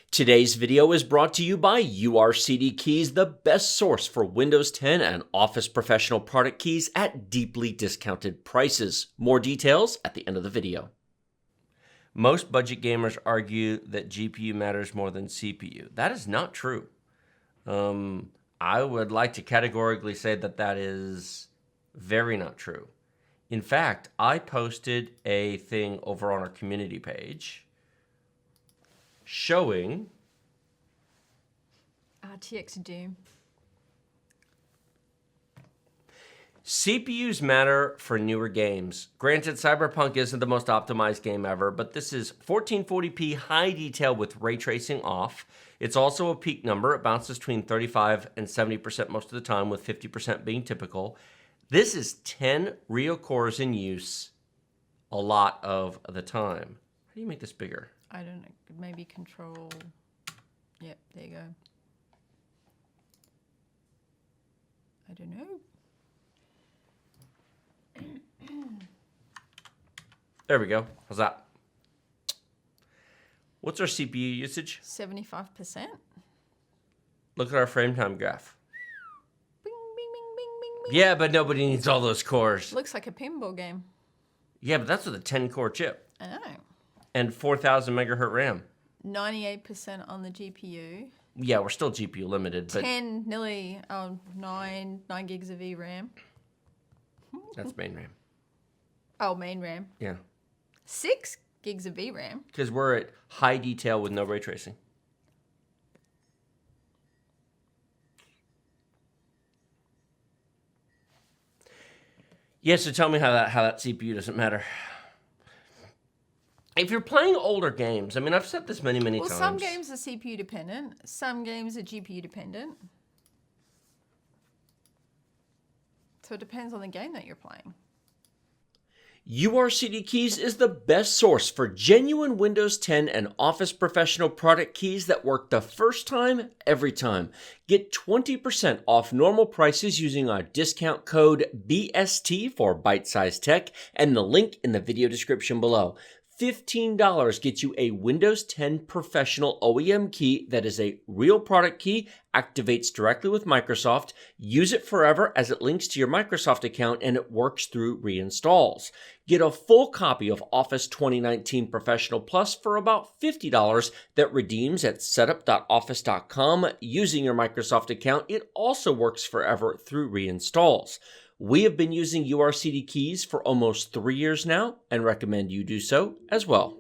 Today's video is brought to you by URCD Keys, the best source for Windows 10 and Office Professional product keys at deeply discounted prices. More details at the end of the video. Most budget gamers argue that GPU matters more than CPU. That is not true. I would like to categorically say that that is very not true. In fact, I posted a thing over on our community page showing RTX Doom. CPUs matter for newer games. Granted, Cyberpunk isn't the most optimized game ever, but this is 1440p high detail with ray tracing off. It's also a peak number. It bounces between 35 and 70% most of the time, with 50% being typical. This is 10 real cores in use a lot of the time. How do you make this bigger? I don't know. Maybe control. Yep, there you go. I don't know. There we go. How's that? What's our CPU usage? 75%. Look at our frame time graph. Bing, bing, bing, bing, bing, bing. Yeah, but nobody needs all those cores. Looks like a pinball game. Yeah, but that's with a 10-core chip. I know. And 4,000 megahertz RAM. 98% on the GPU. Yeah, we're still GPU limited, but 9 gigs of VRAM. that's main RAM. Oh, main RAM. Yeah. 6 gigs of VRAM. Because we're at high detail with no ray tracing. Yeah, so tell me how that CPU doesn't matter. If you're playing older games, I mean, I've said this many times. Well, some games are CPU dependent. Some games are GPU dependent. So it depends on the game that you're playing. URCD Keys is the best source for genuine Windows 10 and Office Professional product keys that work the first time, every time. Get 20% off normal prices using our discount code BST for Byte Size Tech and the link in the video description below. $15 gets you a Windows 10 Professional OEM key that is a real product key, activates directly with Microsoft, use it forever as it links to your Microsoft account, and it works through reinstalls. Get a full copy of Office 2019 Professional Plus for about $50 that redeems at setup.office.com using your Microsoft account. It also works forever through reinstalls. We have been using URCD Keys for almost 3 years now and recommend you do so as well.